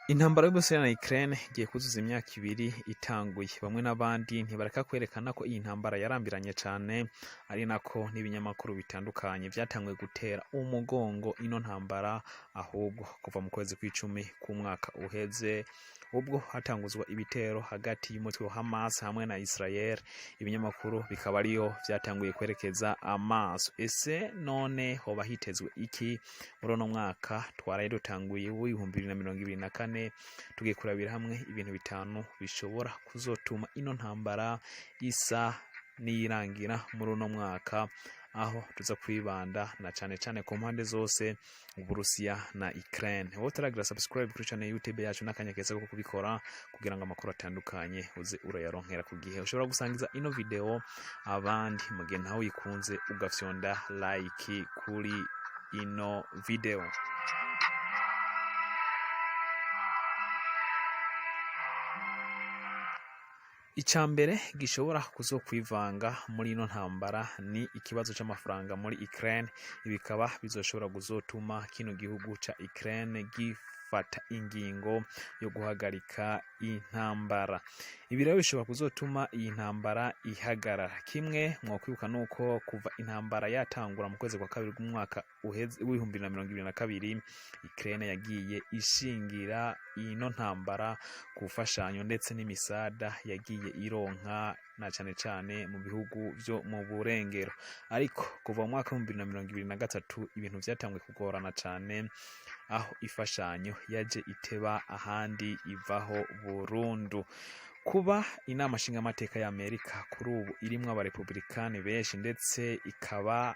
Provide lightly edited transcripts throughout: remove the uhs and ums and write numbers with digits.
Intambara y'Uburusiya na Ukraine igiye kuzuza imyaka ibiri itanguye. Bamwe n'abandi ntibareka kwerekana ko iyi ntambara yarambiranye cane, ari nako n'ibinyamakuru bitandukanye vyatanguye gutera umugongo ino ntambara, ahubwo kuva mu kwezi kw'icumi k'umwaka uheze, ubwo hatanguzwa ibitero hagati y'umutwe wa Hamas hamwe na Israel. Ibinyamakuru bikaba ariyo vyatanguye kwerekeza amaso. Ese none hoba hitezwe iki muri uno mwaka twaraye dutanguye w'ibihumbi 2024, tugiye kurabira hamwe ibintu bitanu bishobora kuzotuma ino ntambara isa niyirangira muri uno mwaka, aho tuza kwibanda na cane ku mpande zose, Uburusiya na Ukraine. Wowe utaragira subscribe kuri channel YouTube yacu n'akanya keza ko kubikora kugira ngo amakuru atandukanye uze urayaronkera ku gihe. Ushobora gusangiza ino video abandi mu gihe nawe uyikunze ugafyonda like kuri ino video. Icambere gishobora kuzokwivanga muri ino ntambara ni ikibazo c'amafaranga muri Ukraine. Ibikaba bizoshobora kuzotuma kino gihugu ca Ukraine gifata ingingo yo guhagarika intambara. Ibi rero bishobora kuzotuma iyi ntambara ihagarara. Kimwe mwokwibuka nuko kuva intambara yatangura mu kwezi kwa kabiri k'umwaka w'ibihumbi 2022, Ukraine yagiye ishingira ino ntambara ku mfashanyo ndetse n'imisada yagiye ironka na cane mu bihugu vyo mu burengero. Ariko kuva mu mwaka wa 2023 ibintu vyatanguye kugorana cane, aho ifashanyo yaje iteba ahandi ivaho burundu. Kuba inama nshingamateka ya Amerika kuri ubu irimwo abarepublikani benshi, ndetse ikaba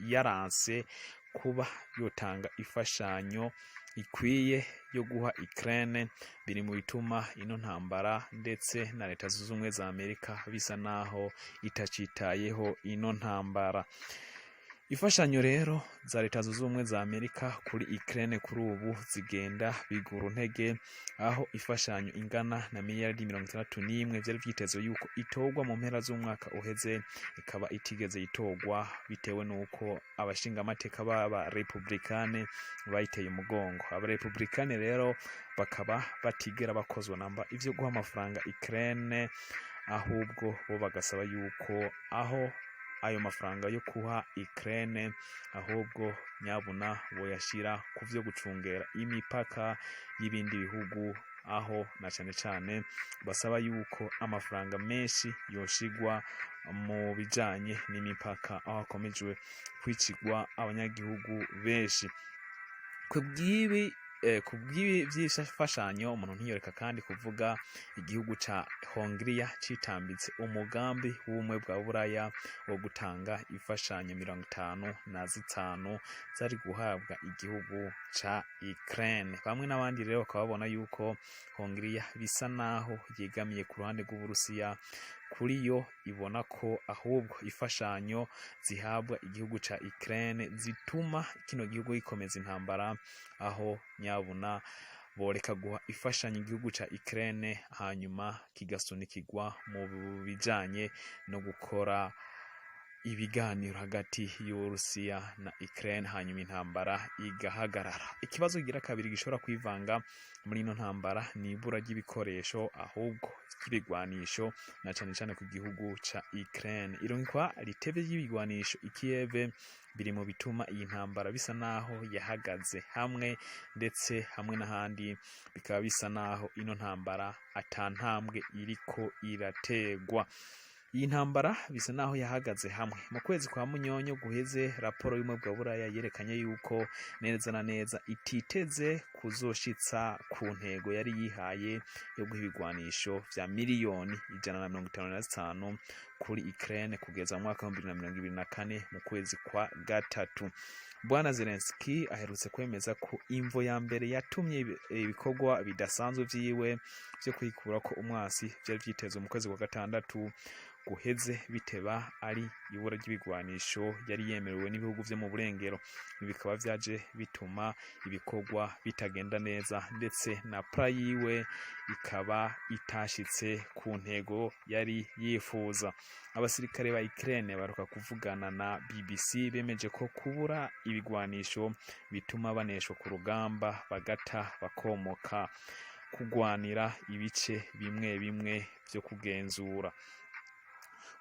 yaranse kuba yotanga ifashanyo ikwiye yo guha Ukraine, biri mu bituma ino ntambara ndetse na Leta Zunze Ubumwe za Amerika bisa naho itacitayeho ino ntambara. Ifashanyo rero za Leta Zunze Ubumwe za Amerika kuri Ukraine kuri ubu zigenda bigura ntege, aho ifashanyo ingana na miliyaridi 61 vyari vyitezwe yuko itogwa mu mpera z'umwaka uheze, ikaba itigeze itogwa bitewe nuko abashinga amateka baba Republikane bayiteye umugongo. Aba Republikane rero bakaba batigera bakozwa namba ivyo guha amafaranga Ukraine, ahubwo bo bagasaba yuko aho ayo mafaranga yo kuha Ukraine ahubwo nyabuna boyashira ku vyo gucungera imipaka y'ibindi bihugu, aho na cane basaba yuko amafaranga menshi yoshigwa mu bijanye n'imipaka, aho akomejwe kwicigwa abanyagihugu benshi. Kubw'ibi vy'ifashanyo umuntu ntiyoreka kandi kuvuga igihugu ca Hongria citambitse umugambi w'ubumwe bwa Buraya wo gutanga ifashanyo 55 zari guhabwa igihugu ca Ukraine. Bamwe n'abandi rero bakaba babona yuko Hongria bisa naho yegamiye ku ruhande rw'Uburusiya, kuri yo ibona ko ahubwo ifashanyo zihabwa igihugu ca Ukraine zituma kino gihugu gikomeza intambara, aho nyabuna boreka guha ifashanyo igihugu ca Ukraine hanyuma kigasunikirwa mu bijanye no gukora ibiganiro hagati y'Uburusiya na Ukraine, hanyuma intambara igahagarara. Ikibazo kigira kabiri gishobora kwivanga muri ino ntambara ni ibura ry'ibikoresho, ahubwo ry'ibigwanisho na cane ku gihugu ca Ukraine. Ironkwa ritevye ry'ibigwanisho i Kiev biri mu bituma iyi ntambara bisa naho yahagaze hamwe, ndetse hamwe n'ahandi bikaba bisa naho ino ntambara atantambwe iriko irategwa. Iyi ntambara bisa naho yahagaze hamwe. Mu kwezi kwa Munyonyo guheze, raporo y'ubumwe bwa Buraya yerekanye yuko neza na neza ititeze kuzoshitsa ku ntego yari yihaye yo guha ibigwanisho vya miliyoni 155 kuri Ukraine kugeza mu mwaka wa 2024 mu kwezi kwa gatatu. Bwana Zelensky aherutse kwemeza ko imvo ya mbere yatumye ibikorwa bidasanzwe vyiwe vyo kwikura ko umwasi vyari vyitezwe mu kwezi kwa gatandatu guheze biteba ari ibura ry'ibigwanisho yari yemerewe n'ibihugu vyo mu burengero. Ibi bikaba vyaje bituma ibikorwa bitagenda neza, ndetse na pra yiwe ikaba itashitse ku ntego yari yifuza. Abasirikare ba Ukraine baruka kuvugana na BBC bemeje ko kubura ibigwanisho bituma baneshwa ku rugamba bagata bakomoka. kugwanira ibice bimwe bimwe vyo kugenzura.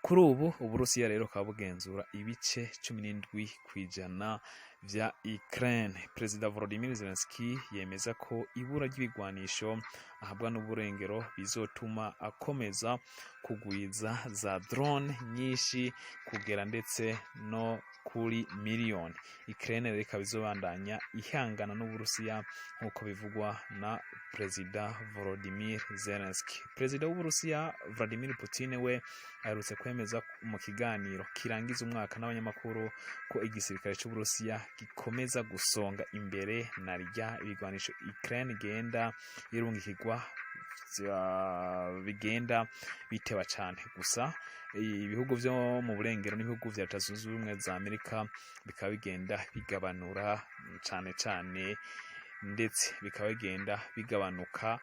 Kuri ubu Uburusiya rero bukaba bugenzura ibice 17% vya Ukraine. Perezida Volodymyr Zelensky yemeza ko ibura ry'ibigwanisho ahabwa n'uburengero bizotuma akomeza kugwiza za drone nyinshi kugera ndetse no kuri miliyoni. Ukraine rero ikaba izobandanya ihangana n'Uburusiya nk'uko bivugwa na Perezida Volodymyr Zelensky. Perezida w'Uburusiya Vladimir Putin we aherutse kwemeza mu kiganiro kirangiza umwaka n'abanyamakuru ko igisirikare cy'Uburusiya gikomeza gusonga imbere na rya ibigwanisho Ukraine igenda irungikirwa bigenda biteba cyane. Gusa ibihugu byo mu burengero n'ibihugu vya Leta Zunze Ubumwe za Amerika bikaba bigenda bigabanura cyane cyane ndetse bikaba bigenda bigabanuka,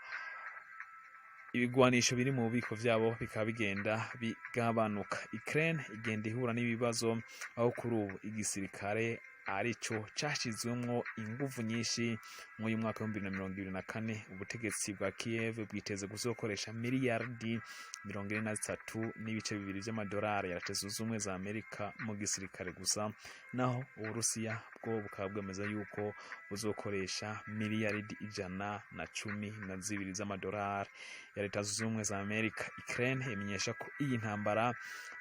ibigwanisho biri mu bubiko vyabo bikaba bigenda bigabanuka. Ukraine igenda ihura n'ibibazo aho kuri ubu igisirikare arico cashizwemwo inguvu nyinshi mu uyu mwaka wa 2024. Ubutegetsi bwa Kiev bwiteze kuzokoresha miliyardi 43.2 vy'amadolari ya Leta Zunze Ubumwe za Amerika mu gisirikare gusa, naho Uburusiya bwo bukaba bwemeza yuko buzokoresha miliyardi 112 z'amadolari ya Leta Zunze Ubumwe za Amerika. Ukraine imenyesha ko iyi ntambara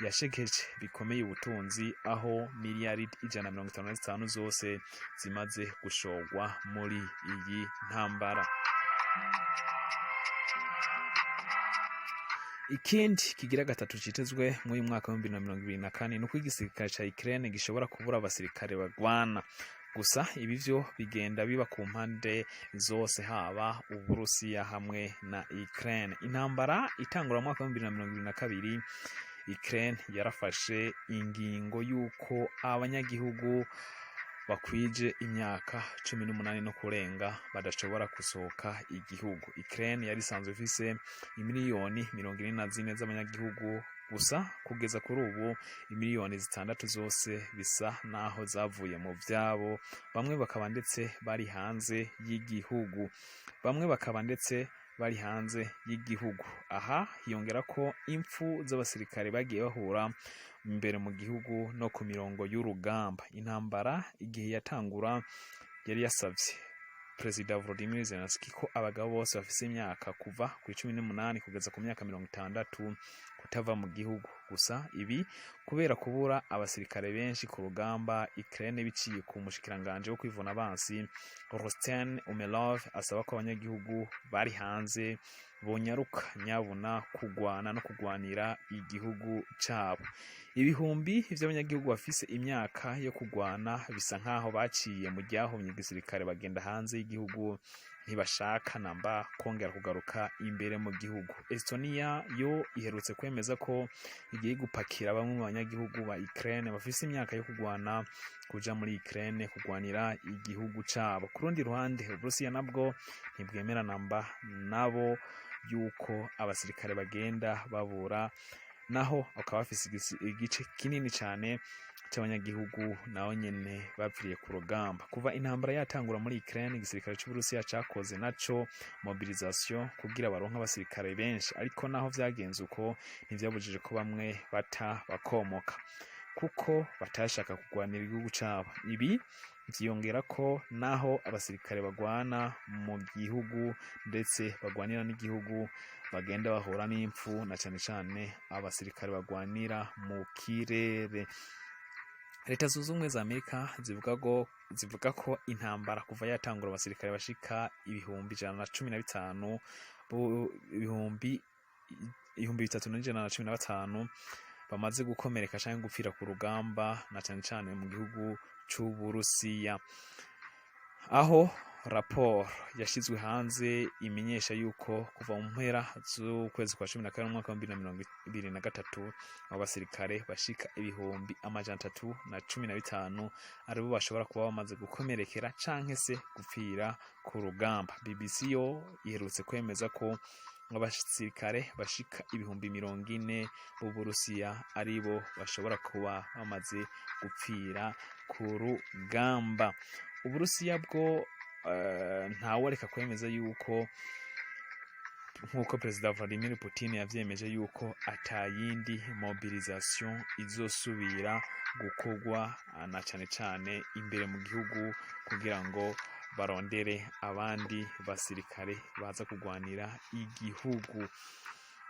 yashegeje bikomeye ubutunzi, aho miliyardi 155 zose zimaze gushorwa muri iyi ntambara. Ikindi kigira gatatu citezwe mu uyu mwaka wa 2024 nuko igisirikare ca Ukraine gishobora kubura abasirikare bagwana. Gusa ibi vyo bigenda biba ku mpande zose, haba Uburusiya hamwe na Ukraine. Intambara itangura mu mwaka wa 2022 Ukraine yarafashe ingingo yuko abanyagihugu bakwije imyaka 18 no kurenga badashobora gusohoka igihugu. Ukraine yari isanzwe ifise imiliyoni 44 z'abanyagihugu, gusa kugeza kuri ubu imiliyoni 6 zose bisa naho zavuye mu vyabo. Bamwe bakaba ndetse bari hanze y'igihugu. Aha hiyongera ko impfu z'abasirikare bagiye bahura imbere mu gihugu no ku mirongo y'urugamba. Intambara igihe yatangura yari yasavye Perezida Volodymyr Zelensky ko abagabo bose bafise imyaka kuva ku 18 kugeza ku myaka 60 kutava mu gihugu. Gusa ibi kubera kubura abasirikare benshi ku rugamba, Ukraine biciye ku mushikiranganje wo kwivuna abansi Rustem Umerov asaba ko abanyagihugu bari hanze bonyaruka nyabuna kugwana no kugwanira igihugu cabo. Ibihumbi vy'abanyagihugu bafise imyaka yo kugwana bisa nkaho baciye mu ryahomye igisirikare bagenda hanze y'igihugu, ntibashaka namba kongera kugaruka imbere mu gihugu. Estonia yo iherutse kwemeza ko igiye gupakira bamwe mu banyagihugu ba Ukraine bafise imyaka yo kugwana kuja muri Ukraine kugwanira igihugu cabo. Ku rundi ruhande Uburusiya nabwo ntibwemera namba nabo yuko abasirikare bagenda babura, naho akaba bafise igice kinini cyane cy'abanyagihugu naho nyene bapfiriye ku rugamba. Kuva intambara yatangura muri Ukraine, igisirikare cy'Uburusiya cakoze naco mobilisation kugira baronka abasirikare benshi, ariko naho vyagenze uko ntivyabujije ko bamwe bakomoka kuko batashaka kugwanira igihugu cabo. Ibi vyiyongera ko naho abasirikare bagwana mu gihugu ndetse bagwanira n'igihugu bagenda bahura n'impfu, na cyane cyane abasirikare bagwanira mu kirere. Leta Zunze Ubumwe za Amerika zivuga ko intambara kuva yatangura abasirikare bashika ibihumbi 115 ibihumbi 315 bamaze gukomereka cyangwa gupfira ku rugamba, na cyane cyane mu gihugu c'Uburusiya, aho raporo yashizwe hanze imenyesha yuko kuva mu mpera z'ukwezi kwa 12 mu mwaka wa 2023 abasirikare bashika ibihumbi 315 aribo bashobora kuba bamaze gukomerekera canke se gupfira ku rugamba. BBC yo iherutse kwemeza ko abasirikare bashika ibihumbi 40 b'Uburusiya aribo bashobora kuba bamaze gupfira ku rugamba. Uburusiya bwo ntaworeka kwemeza yuko nk'uko perezida Vladimir Putin yavyemeje yuko atayindi mobilisation izosubira gukorwa na cane cane imbere mu gihugu kugira ngo barondere abandi basirikare baza kugwanira igihugu.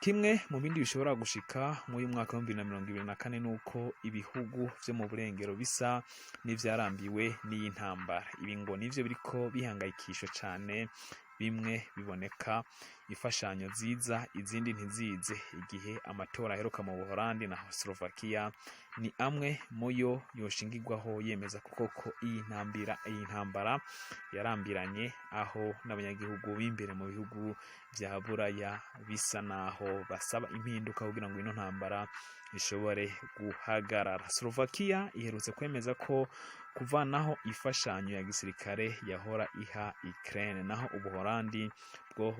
Kimwe mu bindi bishobora gushika muri mwaka wa 2024 nuko ibihugu vyo mu burengero bisa n'ivyarambiwe n'iyi ntambara. Ibi ngo nivyo biriko bihangayikisha cane, bimwe biboneka imfashanyo ziza izindi ntizize. Igihe amatora aheruka mu Buholandi na Slovakia ni amwe muyo yoshingirwaho yemeza ko iyi ntambara yarambiranye, aho n'abanyagihugu b'imbere mu bihugu vya Buraya bisa naho basaba impinduka kugira ngo ino ntambara ishobore guhagarara. Slovakia iherutse kwemeza ko kuvanaho ifashanyo ya gisirikare yahora iha Ukraine, naho Ubuholandi bwo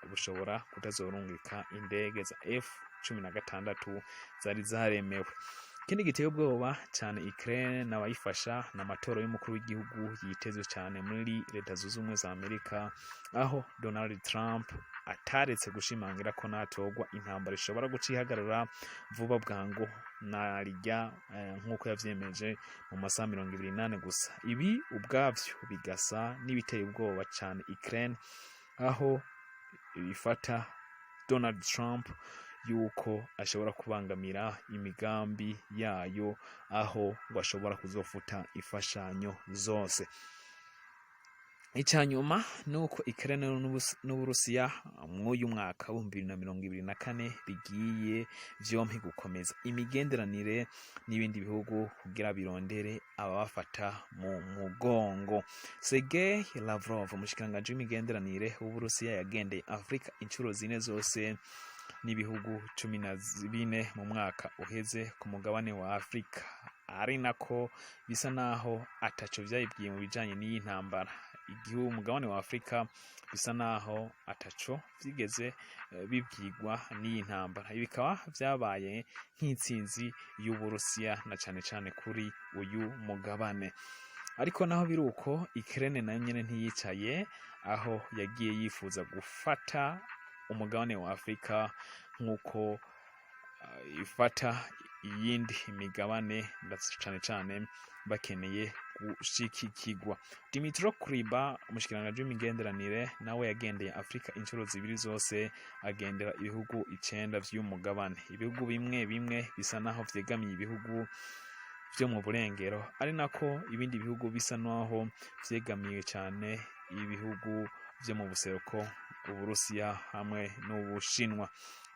bushobora kutazorungika indege za F-16 zari zaremewe. Ikindi giteye ubwoba cyane Ukraine n'abayifasha n'amatora y'umukuru w'igihugu yitezwe cyane muri Leta Zunze Ubumwe za Amerika, aho Donald Trump ataretse gushimangira ko natogwa intambara ishobora gucihagarara vuba bwangu narijya nk'uko yavyemeje mu masaha 28 gusa. Ibi ubwavyo bigasa n'ibiteye ubwoba cyane Ukraine, aho bifata Donald Trump yuko ashobora kubangamira imigambi yayo, aho ngo ashobora kuzofuta ifashanyo zose. Icyanyuma nuko Ukraine n'Uburusiya mw'uyu mwaka wa 2024 bigiye vyompi gukomeza imigenderanire n'ibindi bihugu kugira birondere ababafata mu mugongo. Sergei Lavrov, umushikiranganji w'imigenderanire w'Uburusiya, yagendeye Afrika inshuro zine zose n'ibihugu 14 mu mwaka uheze ku mugabane wa Afrika, ari nako bisa naho ataco vyayibwiye mu bijanye n'iyi ntambara. Igihugu umugabane wa Afrika bisa naho ataco vyigeze bibwirwa n'iyi ntambara. Ibi bikaba vyabaye nk'intsinzi y'Uburusiya na cane cane kuri uyu mugabane. Ariko naho biruko Ukraine nayo nyene ntiyicaye, aho yagiye yifuza gufata umugabane wa Afrika nk'uko ifata iyindi migabane, ndetse cane bakeneye gushikikirwa. Dmytro Kuleba, umushikiranganji w'imigenderanire, nawe yagendeye Afrika inshuro zibiri zose, agendera ibihugu 9 vy'umugabane. Ibihugu bimwe bimwe bisa naho vyegamiye ibihugu vyo mu burengero, ari nako ibindi bihugu bisa naho vyegamiye cyane ibihugu vyo mu buseruko, Uburusiya hamwe n'Ubushinwa.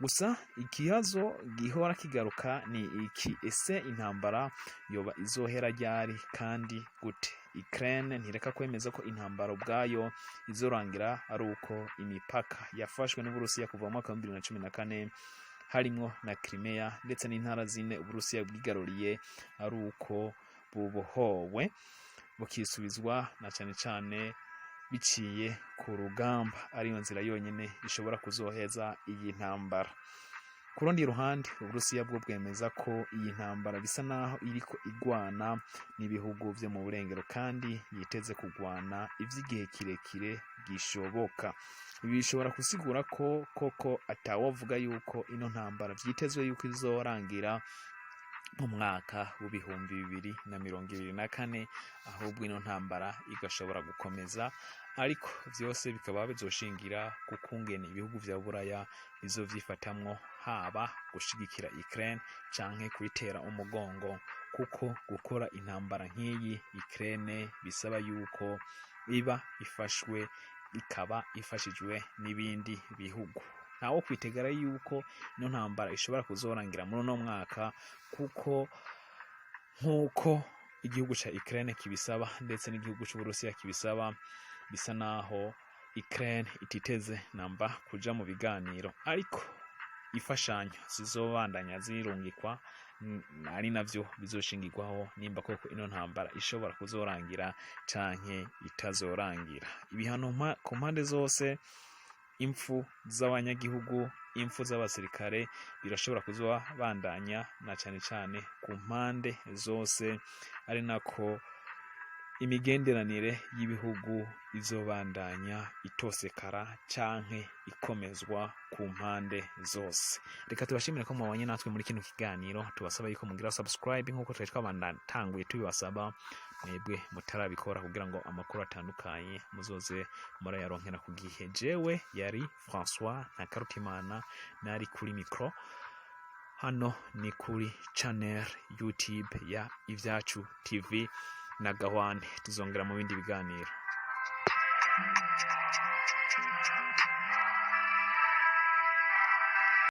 Gusa ikibazo gihora kigaruka ni iki: ese intambara yoba izohera ryari kandi gute? Ukraine ntireka kwemeza ko intambara ubwayo izorangira ari uko imipaka yafashwe n'Uburusiya kuva mu mwaka wa 2014 harimwo na Crimea ndetse n'intara zine Uburusiya bwigaruriye ari uko bubohowe bukisubizwa na cane cane biciye ku rugamba, ariyo nzira yonyene ishobora kuzoheza iyi ntambara. Ku rundi ruhande, Uburusiya bwo bwemeza ko iyi ntambara bisa naho iriko igwana n'ibihugu vyo mu burengero kandi yiteze kugwana ivy'igihe kirekire gishoboka. Ibi bishobora kusigura ko koko atawovuga yuko ino ntambara vyitezwe yuko izorangira mu mwaka w'ibihumbi 2024, ahubwo ino ntambara igashobora gukomeza, ariko vyose bikaba bizoshingira ku kungene ibihugu vya Buraya bizovyifatamwo, haba gushigikira Ukraine canke kuyitera umugongo, kuko gukora intambara nk'iyi Ukraine bisaba yuko iba ifashwe, ikaba ifashijwe n'ibindi bihugu. Ntawo kwitegera yuko ino ntambara ishobora kuzorangira muri uno mwaka, kuko nk'uko igihugu ca Ukraine kibisaba ndetse n'igihugu c'Uburusiya kibisaba, bisa naho Ukraine ititeze namba kuja mu biganiro, ariko ifashanyo zizobandanya zirungikwa ari navyo bizoshingirwaho nimba koko ino ntambara ishobora kuzorangira canke itazorangira. Ibihano ku mpande zose, impfu z'abanyagihugu, impfu z'abasirikare birashobora kuzobandanya na cane cane ku mpande zose, ari nako imigenderanire y'ibihugu izobandanya itosekara canke ikomezwa ku mpande zose. Reka tubashimire ko mwabanye natwe muri kino kiganiro, tubasaba yuko mugira subscribe nk'uko twari twabandatanguye tubibasaba mwebwe mutarabikora, kugira ngo amakuru atandukanye muzoze murayaronkera ku gihe. Jewe yari François Ntakarutimana nari kuri micro, hano ni kuri channel YouTube ya Ivyacu TV na Gahwane. Tuzongera mu bindi biganiro.